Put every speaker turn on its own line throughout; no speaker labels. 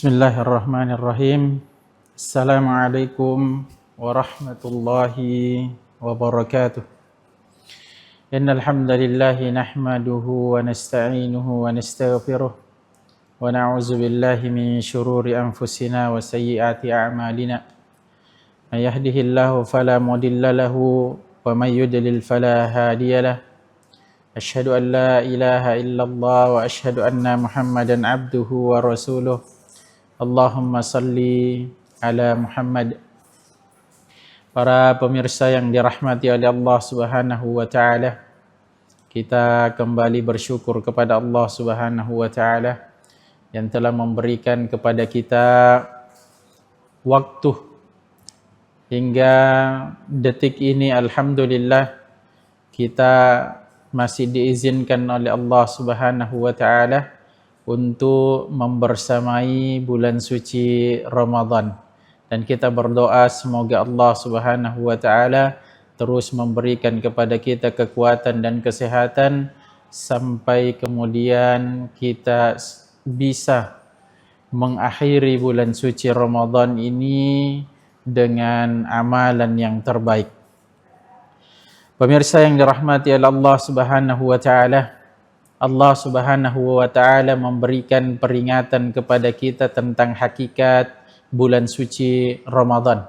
Bismillahirrahmanirrahim. Assalamualaikum warahmatullahi wabarakatuh. Innal hamdalillah nahmaduhu wa nasta'inuhu wa nastaghfiruh wa na'udzu billahi min shururi anfusina wa sayyiati a'malina. May yahdihillahu fala mudilla lahu wa may yudlil fala hadiyalah. Asyhadu an la ilaha illallah wa asyhadu anna Muhammadan abduhu wa rasuluh. Allahumma salli ala Muhammad. Para pemirsa yang dirahmati oleh Allah Subhanahu wa taala, kita kembali bersyukur kepada Allah Subhanahu wa taala yang telah memberikan kepada kita waktu hingga detik ini. Alhamdulillah kita masih diizinkan oleh Allah Subhanahu wa taala untuk membersamai bulan suci Ramadan, dan kita berdoa semoga Allah Subhanahu wa taala terus memberikan kepada kita kekuatan dan kesehatan sampai kemudian kita bisa mengakhiri bulan suci Ramadan ini dengan amalan yang terbaik. Pemirsa yang dirahmati oleh Allah Subhanahu wa taala, Allah Subhanahu wa taala memberikan peringatan kepada kita tentang hakikat bulan suci Ramadan,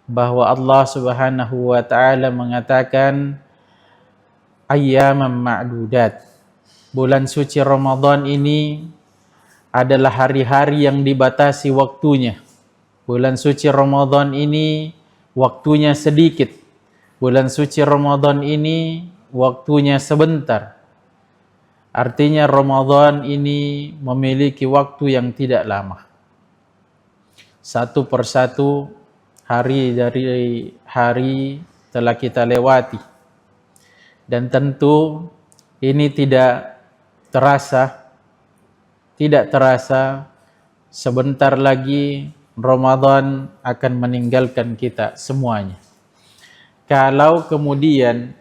bahwa Allah Subhanahu wa taala mengatakan ayyaman ma'dudat. Bulan suci Ramadan ini adalah hari-hari yang dibatasi waktunya. Bulan suci Ramadan ini waktunya sedikit. Bulan suci Ramadan ini waktunya sebentar. Artinya Ramadan ini memiliki waktu yang tidak lama. Satu persatu hari dari hari telah kita lewati. Dan tentu ini tidak terasa sebentar lagi Ramadan akan meninggalkan kita semuanya. Kalau kemudian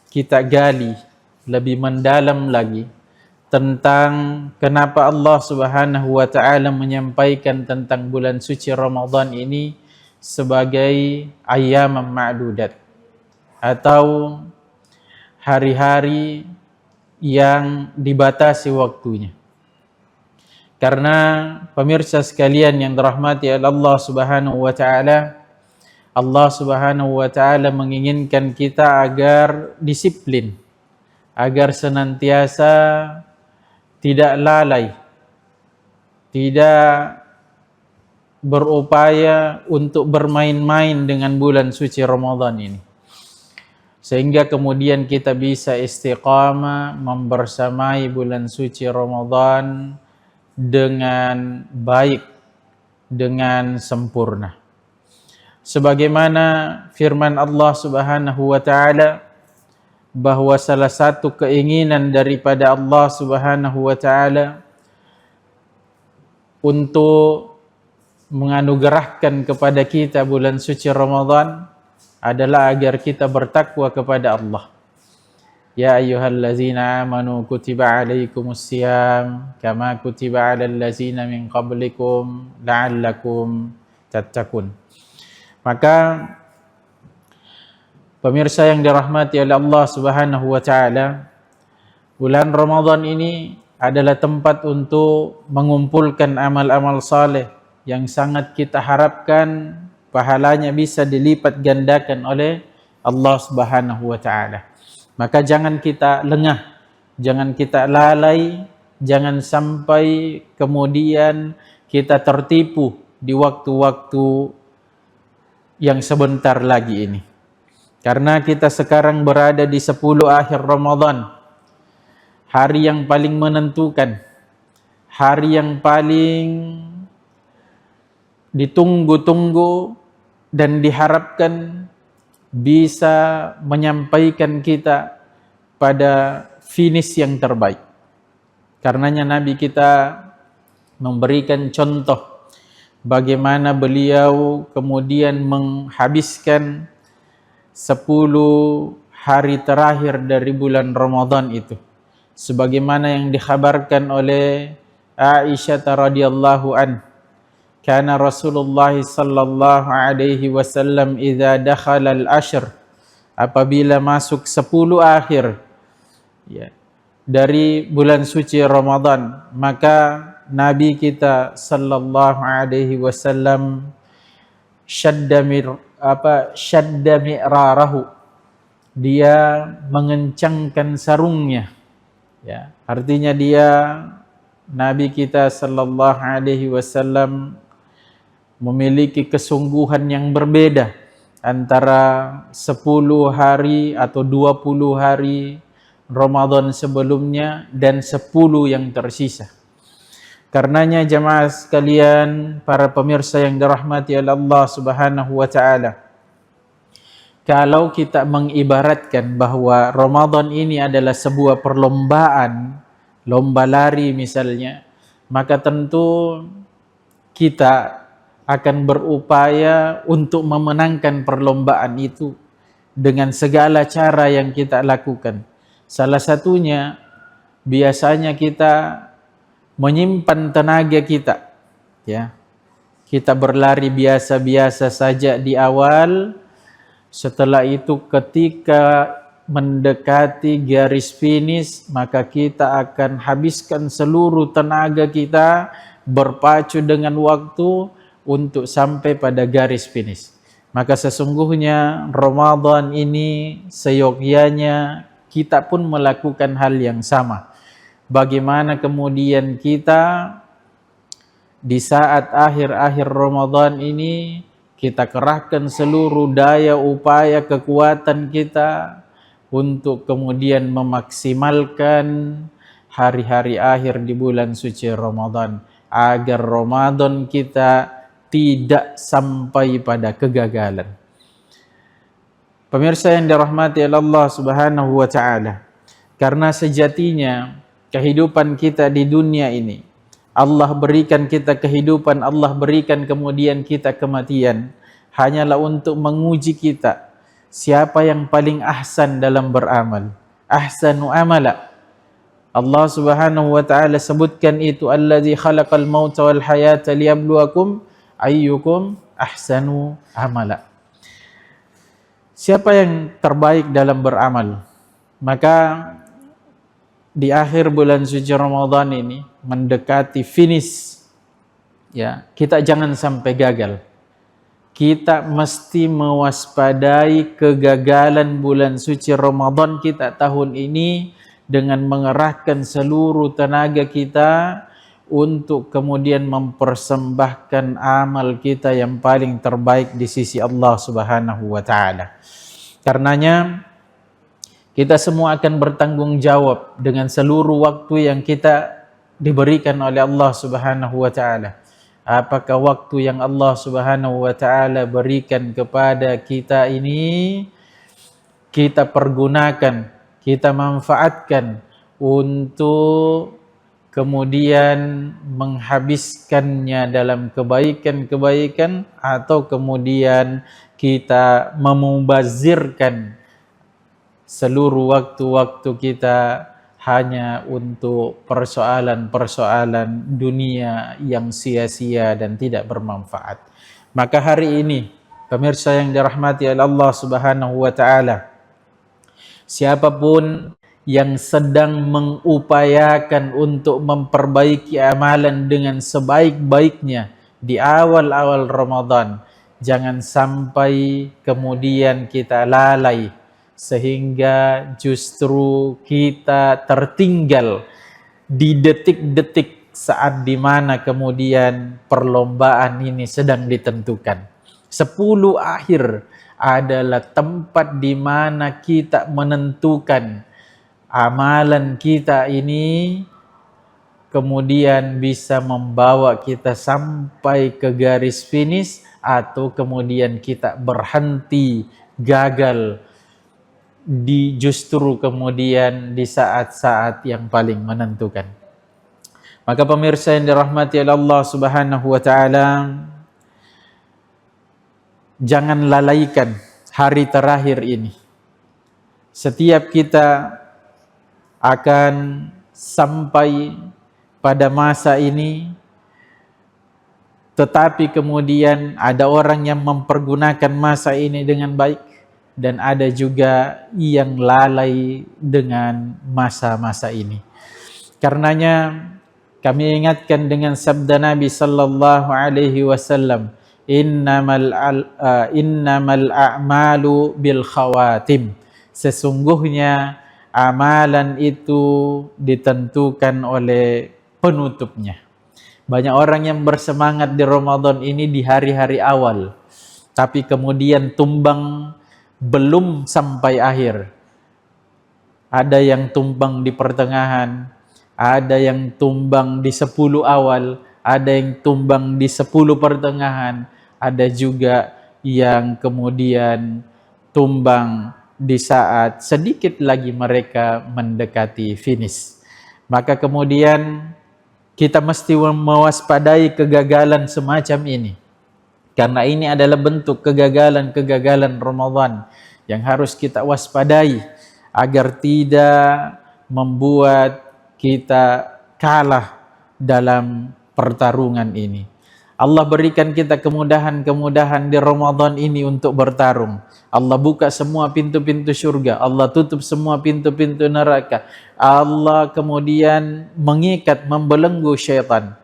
kita gali lebih mendalam lagi tentang kenapa Allah Subhanahu wa taala menyampaikan tentang bulan suci Ramadan ini sebagai ayyaman ma'dudat, atau hari-hari yang dibatasi waktunya. Karena pemirsa sekalian yang dirahmati oleh Allah Subhanahu wa taala, Allah Subhanahu wa taala menginginkan kita agar disiplin, agar senantiasa tidak lalai, tidak berupaya untuk bermain-main dengan bulan suci Ramadan ini, sehingga kemudian kita bisa istiqamah membersamai bulan suci Ramadan dengan baik, dengan sempurna. Sebagaimana firman Allah Subhanahu wa taala, bahwa salah satu keinginan daripada Allah Subhanahu wa taala untuk menganugerahkan kepada kita bulan suci Ramadan adalah agar kita bertakwa kepada Allah. Ya ayyuhallazina amanu kutiba alaikumusiyam kama kutiba alal ladzina min qablikum la'allakum tattaqun. Maka pemirsa yang dirahmati oleh Allah Subhanahu wa taala, bulan Ramadan ini adalah tempat untuk mengumpulkan amal-amal saleh yang sangat kita harapkan pahalanya bisa dilipat gandakan oleh Allah Subhanahu wa taala. Maka jangan kita lengah, jangan kita lalai, jangan sampai kemudian kita tertipu di waktu-waktu yang sebentar lagi ini. Karena kita sekarang berada di 10 akhir Ramadan, hari yang paling menentukan, hari yang paling ditunggu-tunggu dan diharapkan bisa menyampaikan kita pada finish yang terbaik. Karenanya Nabi kita memberikan contoh bagaimana beliau kemudian menghabiskan 10 hari terakhir dari bulan Ramadan itu, sebagaimana yang dikhabarkan oleh Aisyah radhiyallahu an, kana Rasulullah sallallahu alaihi wasallam idza dakhala al-ashr, apabila masuk 10 akhir ya dari bulan suci Ramadan, maka Nabi kita sallallahu alaihi wasallam syadda mi'rarahu, dia mengencangkan sarungnya ya, artinya Nabi kita sallallahu alaihi wasallam memiliki kesungguhan yang berbeda antara 10 hari atau 20 hari Ramadan sebelumnya dan 10 yang tersisa. Karenanya jemaah sekalian, para pemirsa yang dirahmati oleh Allah Subhanahu wa taala, kalau kita mengibaratkan bahwa Ramadan ini adalah sebuah perlombaan, lomba lari misalnya, maka tentu kita akan berupaya untuk memenangkan perlombaan itu dengan segala cara yang kita lakukan. Salah satunya biasanya kita menyimpan tenaga kita ya. Kita berlari biasa-biasa saja di awal, setelah itu ketika mendekati garis finish maka kita akan habiskan seluruh tenaga kita berpacu dengan waktu untuk sampai pada garis finish. Maka sesungguhnya Ramadan ini seyogyanya kita pun melakukan hal yang sama. Bagaimana kemudian kita di saat akhir-akhir Ramadan ini kita kerahkan seluruh daya, upaya, kekuatan kita untuk kemudian memaksimalkan hari-hari akhir di bulan suci Ramadan, agar Ramadan kita tidak sampai pada kegagalan. Pemirsa yang dirahmati Allah Subhanahu wa taala, karena sejatinya kehidupan kita di dunia ini, Allah berikan kita kehidupan, Allah berikan kemudian kita kematian, hanyalah untuk menguji kita siapa yang paling ahsan dalam beramal. Ahsanu amala. Allah Subhanahu wa taala sebutkan itu, allazi khalaqal mauta wal hayata liyabluwakum ayyukum ahsanu amala. Siapa yang terbaik dalam beramal? Maka di akhir bulan suci Ramadan ini mendekati finish ya, kita jangan sampai gagal. Kita mesti mewaspadai kegagalan bulan suci Ramadan kita tahun ini dengan mengerahkan seluruh tenaga kita untuk kemudian mempersembahkan amal kita yang paling terbaik di sisi Allah Subhanahu wa taala. Karenanya kita semua akan bertanggung jawab dengan seluruh waktu yang kita diberikan oleh Allah Subhanahu wa taala. Apakah waktu yang Allah Subhanahu wa taala berikan kepada kita ini kita pergunakan, kita manfaatkan untuk kemudian menghabiskannya dalam kebaikan-kebaikan, atau kemudian kita memubazirkan seluruh waktu-waktu kita hanya untuk persoalan-persoalan dunia yang sia-sia dan tidak bermanfaat. Maka hari ini, pemirsa yang dirahmati oleh Allah Subhanahu wa taala, siapapun yang sedang mengupayakan untuk memperbaiki amalan dengan sebaik-baiknya di awal-awal Ramadan, jangan sampai kemudian kita lalai sehingga justru kita tertinggal di detik-detik saat dimana kemudian perlombaan ini sedang ditentukan. 10 akhir adalah tempat di mana kita menentukan amalan kita ini kemudian bisa membawa kita sampai ke garis finish, atau kemudian kita berhenti, gagal justru kemudian di saat-saat yang paling menentukan. Maka pemirsa yang dirahmati oleh Allah Subhanahu wa taala, jangan lalaikan hari terakhir ini. Setiap kita akan sampai pada masa ini, tetapi kemudian ada orang yang mempergunakan masa ini dengan baik, dan ada juga yang lalai dengan masa-masa ini. Karenanya kami ingatkan dengan sabda Nabi sallallahu alaihi wasallam, innamal a'malu bil khawatim. Sesungguhnya amalan itu ditentukan oleh penutupnya. Banyak orang yang bersemangat di Ramadan ini di hari-hari awal, tapi kemudian tumbang belum sampai akhir. Ada yang tumbang di pertengahan, ada yang tumbang di 10 awal, ada yang tumbang di 10 pertengahan, ada juga yang kemudian tumbang di saat sedikit lagi mereka mendekati finish. Maka kemudian kita mesti mewaspadai kegagalan semacam ini. Karena ini adalah bentuk kegagalan-kegagalan Ramadan yang harus kita waspadai agar tidak membuat kita kalah dalam pertarungan ini. Allah berikan kita kemudahan-kemudahan di Ramadan ini untuk bertarung. Allah buka semua pintu-pintu surga, Allah tutup semua pintu-pintu neraka. Allah kemudian mengikat, membelenggu syaitan.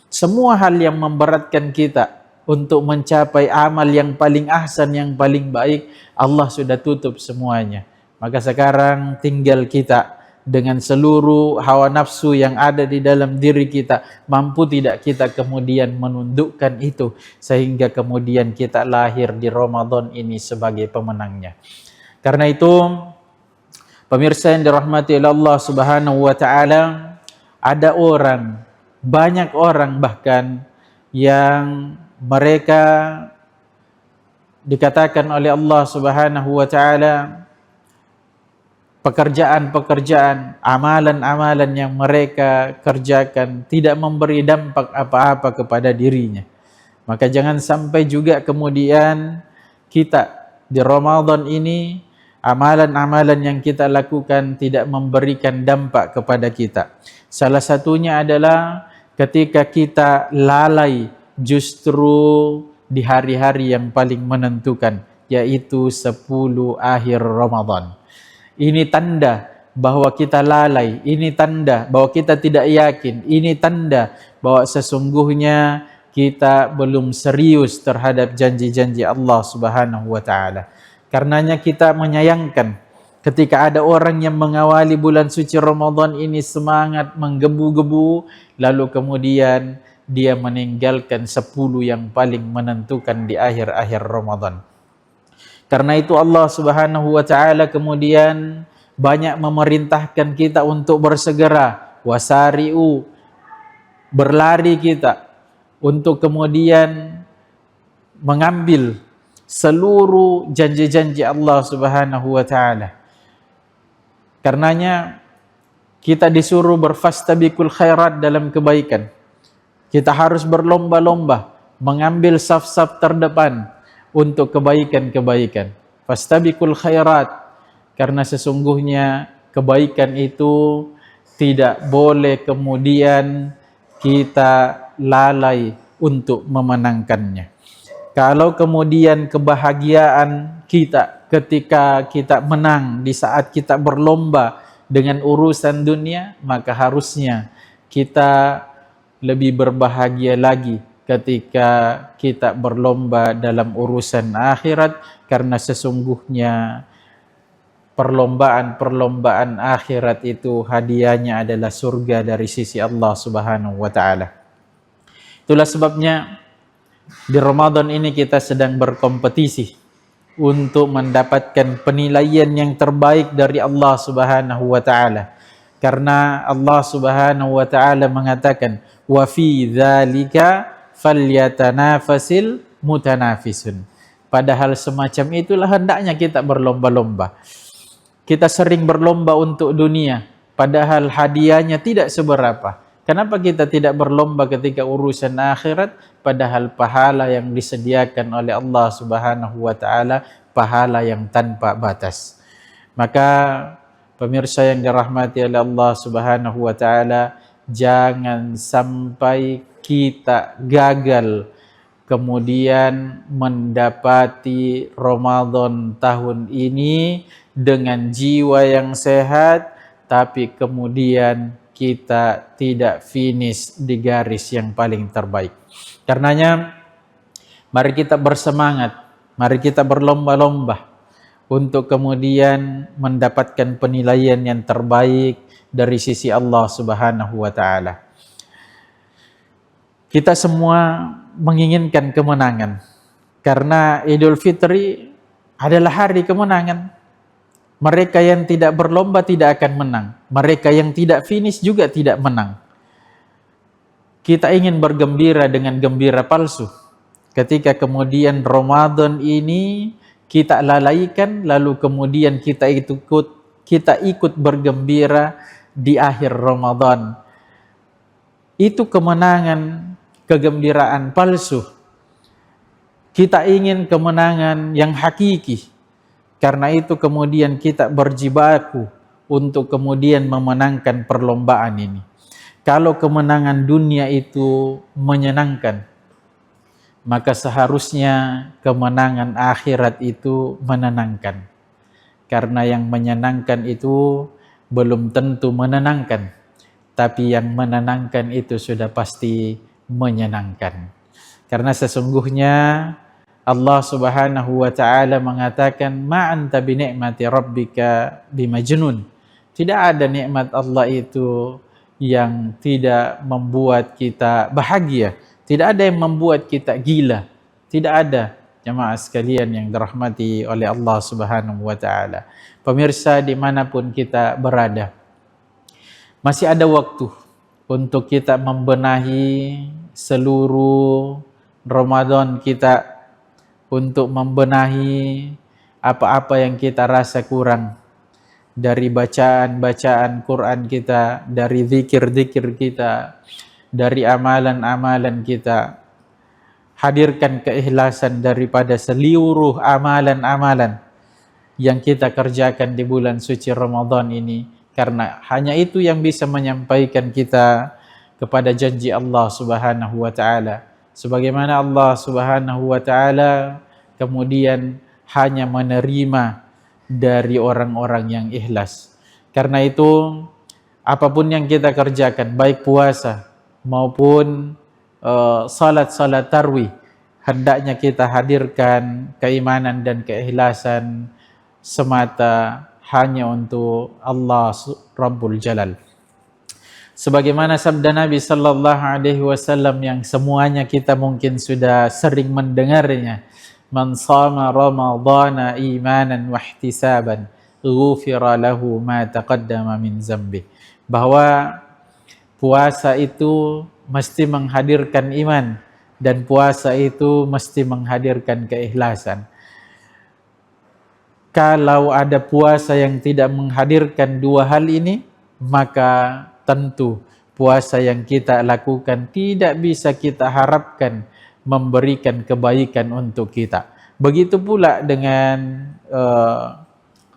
Semua hal yang memberatkan kita untuk mencapai amal yang paling ahsan, yang paling baik, Allah sudah tutup semuanya. Maka sekarang tinggal kita dengan seluruh hawa nafsu yang ada di dalam diri kita, mampu tidak kita kemudian menundukkan itu sehingga kemudian kita lahir di Ramadan ini sebagai pemenangnya. Karena itu, pemirsa yang dirahmati oleh Allah Subhanahu wa taala, ada orang, banyak orang bahkan yang mereka dikatakan oleh Allah Subhanahu wa taala pekerjaan-pekerjaan, amalan-amalan yang mereka kerjakan tidak memberi dampak apa-apa kepada dirinya. Maka jangan sampai juga kemudian kita di Ramadan ini amalan-amalan yang kita lakukan tidak memberikan dampak kepada kita. Salah satunya adalah ketika kita lalai justru di hari-hari yang paling menentukan, yaitu 10 akhir Ramadan. Ini tanda bahwa kita lalai, ini tanda bahwa kita tidak yakin, ini tanda bahwa sesungguhnya kita belum serius terhadap janji-janji Allah Subhanahu wa taala. Karenanya kita menyayangkan ketika ada orang yang mengawali bulan suci Ramadan ini semangat menggebu-gebu, lalu kemudian dia meninggalkan 10 yang paling menentukan di akhir-akhir Ramadan. Karena itu Allah Subhanahu wa taala kemudian banyak memerintahkan kita untuk bersegera, wasari'u, berlari kita untuk kemudian mengambil seluruh janji-janji Allah Subhanahu wa taala. Karenanya kita disuruh berfastabiqul khairat dalam kebaikan. Kita harus berlomba-lomba mengambil saf-saf terdepan untuk kebaikan-kebaikan. Fastabiqul khairat, karena sesungguhnya kebaikan itu tidak boleh kemudian kita lalai untuk memenangkannya. Kalau kemudian kebahagiaan kita ketika kita menang di saat kita berlomba dengan urusan dunia, maka harusnya kita lebih berbahagia lagi ketika kita berlomba dalam urusan akhirat, karena sesungguhnya perlombaan-perlombaan akhirat itu hadiahnya adalah surga dari sisi Allah Subhanahu wa taala. Itulah sebabnya di Ramadan ini kita sedang berkompetisi untuk mendapatkan penilaian yang terbaik dari Allah Subhanahu wa taala. Karena Allah Subhanahu wa taala mengatakan, "Wa fi dzalika falyatanafasil mutanafisun." Padahal semacam itulah hendaknya kita berlomba-lomba. Kita sering berlomba untuk dunia, padahal hadiahnya tidak seberapa. Kenapa kita tidak berlomba ketika urusan akhirat, padahal pahala yang disediakan oleh Allah Subhanahu wa taala pahala yang tanpa batas. Maka pemirsa yang dirahmati oleh Allah Subhanahu wa taala, jangan sampai kita gagal kemudian mendapati Ramadan tahun ini dengan jiwa yang sehat, tapi kemudian kita tidak finish di garis yang paling terbaik. Karenanya mari kita bersemangat, mari kita berlomba-lomba untuk kemudian mendapatkan penilaian yang terbaik dari sisi Allah Subhanahu wa taala. Kita semua menginginkan kemenangan karena Idul Fitri adalah hari kemenangan. Mereka yang tidak berlomba tidak akan menang. Mereka yang tidak finish juga tidak menang. Kita ingin bergembira dengan gembira palsu. Ketika kemudian Ramadan ini kita lalaikan, lalu kemudian kita ikut bergembira di akhir Ramadan. Itu kemenangan, kegembiraan palsu. Kita ingin kemenangan yang hakiki. Karena itu kemudian kita berjibaku untuk kemudian memenangkan perlombaan ini. Kalau kemenangan dunia itu menyenangkan, maka seharusnya kemenangan akhirat itu menenangkan. Karena yang menyenangkan itu belum tentu menenangkan, tapi yang menenangkan itu sudah pasti menyenangkan. Karena sesungguhnya Allah Subhanahu wa taala mengatakan, "Ma anta bi ni'mati rabbika bimajnun." Tidak ada nikmat Allah itu yang tidak membuat kita bahagia. Tidak ada yang membuat kita gila. Tidak ada, jemaah sekalian yang dirahmati oleh Allah Subhanahu wa taala. Pemirsa dimanapun kita berada, masih ada waktu untuk kita membenahi seluruh Ramadan kita, untuk membenahi apa-apa yang kita rasa kurang dari bacaan-bacaan Quran kita, dari zikir-zikir kita, dari amalan-amalan kita. Hadirkan keikhlasan daripada seluruh amalan-amalan yang kita kerjakan di bulan suci Ramadan ini, karena hanya itu yang bisa menyampaikan kita kepada janji Allah Subhanahu wa taala. Sebagaimana Allah Subhanahu wa taala kemudian hanya menerima dari orang-orang yang ikhlas. Karena itu apapun yang kita kerjakan, baik puasa maupun salat-salat tarawih, hendaknya kita hadirkan keimanan dan keikhlasan semata hanya untuk Allah Rabbul Jalal. Sebagaimana sabda Nabi sallallahu alaihi wasallam yang semuanya kita mungkin sudah sering mendengarnya, "Man shama ramadhana imanan wa ihtisaban, ghufira lahu ma taqaddama min dzambi." Bahwa puasa itu mesti menghadirkan iman dan puasa itu mesti menghadirkan keikhlasan. Kalau ada puasa yang tidak menghadirkan dua hal ini, maka tentu puasa yang kita lakukan tidak bisa kita harapkan memberikan kebaikan untuk kita. Begitu pula dengan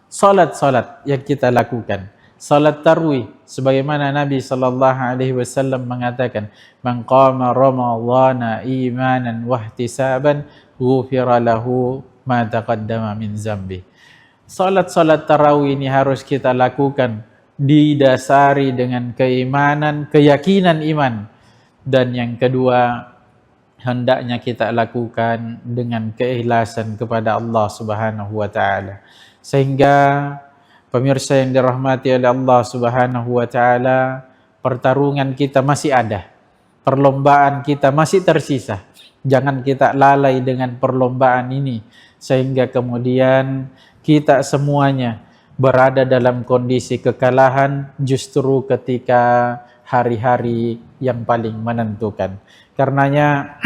salat-salat yang kita lakukan. Salat tarawih, sebagaimana Nabi sallallahu alaihi wasallam mengatakan, "Man qama ramadhana imanan wa ihtisaban, ghufira lahu ma taqaddama min dzambi." Salat-salat tarawih ini harus kita lakukan didasari dengan keimanan, keyakinan iman. Dan yang kedua, hendaknya kita lakukan dengan keikhlasan kepada Allah Subhanahu wa taala. Sehingga pemirsa yang dirahmati oleh Allah Subhanahu wa taala, pertarungan kita masih ada. Perlombaan kita masih tersisa. Jangan kita lalai dengan perlombaan ini sehingga kemudian kita semuanya berada dalam kondisi kekalahan justru ketika hari-hari yang paling menentukan. Karenanya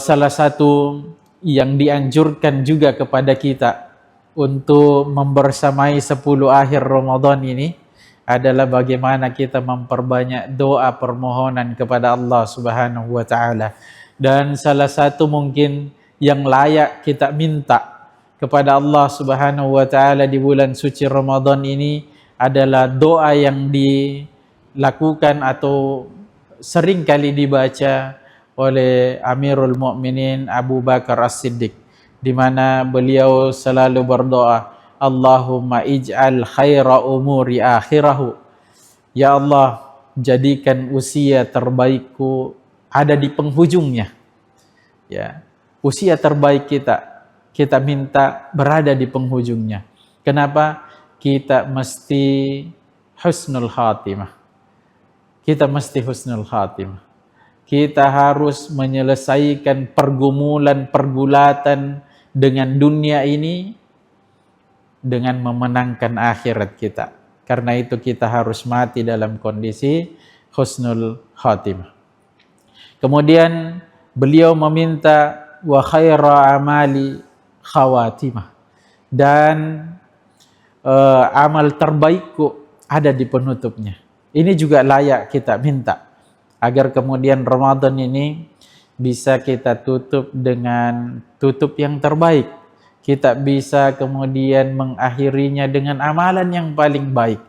salah satu yang dianjurkan juga kepada kita untuk membersamai 10 akhir Ramadan ini adalah bagaimana kita memperbanyak doa permohonan kepada Allah Subhanahu wa taala. Dan salah satu mungkin yang layak kita minta kepada Allah Subhanahu wa taala di bulan suci Ramadan ini adalah doa yang dilakukan atau sering kali dibaca oleh Amirul Mukminin Abu Bakar As-Siddiq, di mana beliau selalu berdoa, Allahumma ij'al khaira umuri akhirahu. Ya Allah, jadikan usia terbaikku ada di penghujungnya. Ya, usia terbaik kita minta berada di penghujungnya. Kenapa? Kita mesti husnul khatimah. Kita mesti husnul khatimah. Kita harus menyelesaikan pergulatan dengan dunia ini dengan memenangkan akhirat kita. Karena itu kita harus mati dalam kondisi husnul khatimah. Kemudian beliau meminta wa khaira amali khawatimah, dan amal terbaikku ada di penutupnya. Ini juga layak kita minta agar kemudian Ramadan ini bisa kita tutup dengan tutup yang terbaik. Kita bisa kemudian mengakhirinya dengan amalan yang paling baik,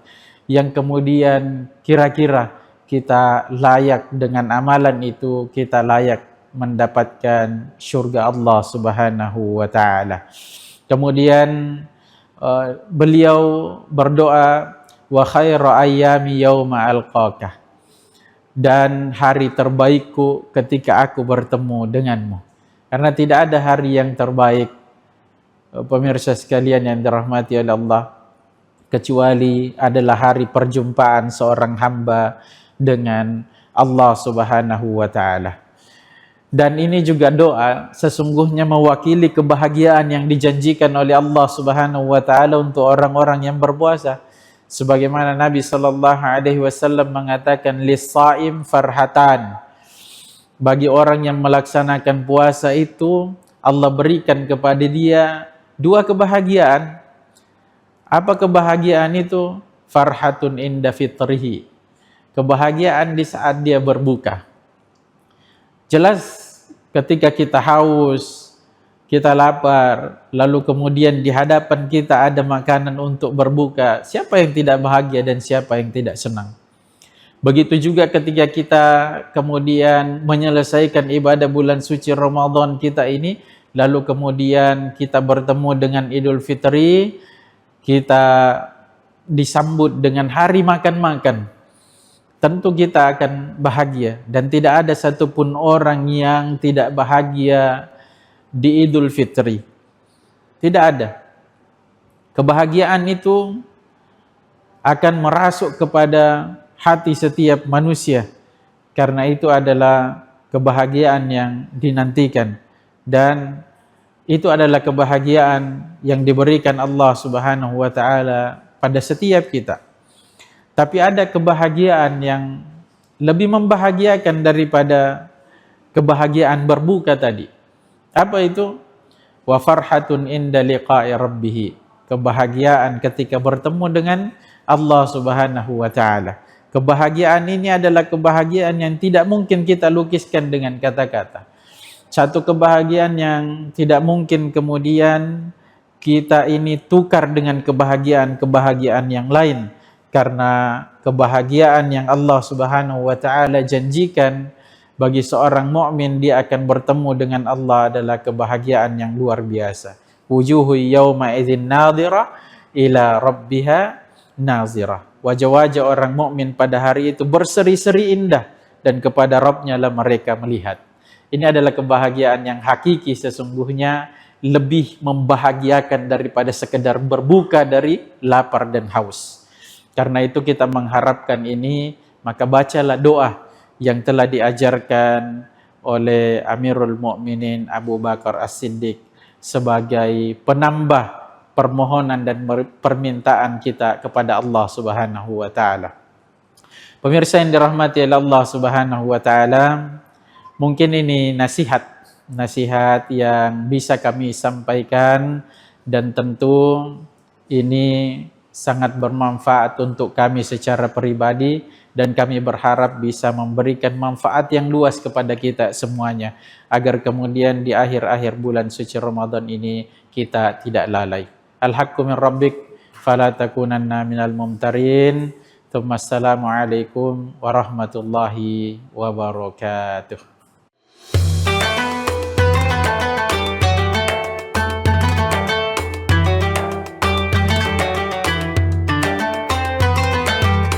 yang kemudian kira-kira kita layak dengan amalan itu, kita layak mendapatkan syurga Allah Subhanahu wa taala. Kemudian beliau berdoa wa khaira ayyami yauma alqaka, dan hari terbaikku ketika aku bertemu denganmu. Karena tidak ada hari yang terbaik, pemirsa sekalian yang dirahmati oleh Allah, kecuali adalah hari perjumpaan seorang hamba dengan Allah Subhanahu wa taala. Dan ini juga doa sesungguhnya mewakili kebahagiaan yang dijanjikan oleh Allah Subhanahu wa taala untuk orang-orang yang berpuasa. Sebagaimana Nabi sallallahu alaihi wasallam mengatakan, lis-shaim farhatan. Bagi orang yang melaksanakan puasa itu Allah berikan kepada dia dua kebahagiaan. Apa kebahagiaan itu? Farhatun inda fitrihi. Kebahagiaan di saat dia berbuka. Jelas ketika kita haus, kita lapar, lalu kemudian di hadapan kita ada makanan untuk berbuka, siapa yang tidak bahagia dan siapa yang tidak senang? Begitu juga ketika kita kemudian menyelesaikan ibadah bulan suci Ramadan kita ini, lalu kemudian kita bertemu dengan Idul Fitri, kita disambut dengan hari makan-makan. Tentu kita akan bahagia, dan tidak ada satupun orang yang tidak bahagia di Idul Fitri. Tidak ada. Kebahagiaan itu akan merasuk kepada hati setiap manusia, karena itu adalah kebahagiaan yang dinantikan, dan itu adalah kebahagiaan yang diberikan Allah Subhanahu wa taala pada setiap kita. Tapi ada kebahagiaan yang lebih membahagiakan daripada kebahagiaan berbuka tadi. Apa itu? Wa farhatun inda liqa'i rabbih. Kebahagiaan ketika bertemu dengan Allah Subhanahu wa taala. Kebahagiaan ini adalah kebahagiaan yang tidak mungkin kita lukiskan dengan kata-kata. Satu kebahagiaan yang tidak mungkin kemudian kita ini tukar dengan kebahagiaan yang lain. Karena kebahagiaan yang Allah Subhanahu wa taala janjikan bagi seorang mukmin, dia akan bertemu dengan Allah, adalah kebahagiaan yang luar biasa. Wujuhu yauma idzin nadhirah ila rabbiha nazirah. Wajah-wajah orang mukmin pada hari itu berseri-seri indah, dan kepada Rabb-Nya lah mereka melihat. Ini adalah kebahagiaan yang hakiki, sesungguhnya lebih membahagiakan daripada sekedar berbuka dari lapar dan haus. Karena itu kita mengharapkan ini, maka bacalah doa yang telah diajarkan oleh Amirul Mukminin Abu Bakar As-Siddiq sebagai penambah permohonan dan permintaan kita kepada Allah Subhanahu wa taala. Pemirsa yang dirahmati oleh Allah Subhanahu wa taala, mungkin ini nasihat yang bisa kami sampaikan, dan tentu ini sangat bermanfaat untuk kami secara pribadi, dan kami berharap bisa memberikan manfaat yang luas kepada kita semuanya, agar kemudian di akhir-akhir bulan suci Ramadan ini kita tidak lalai. Al-haqqu min rabbik fala takunanna minal mumtarin. Assalamualaikum warahmatullahi wabarakatuh.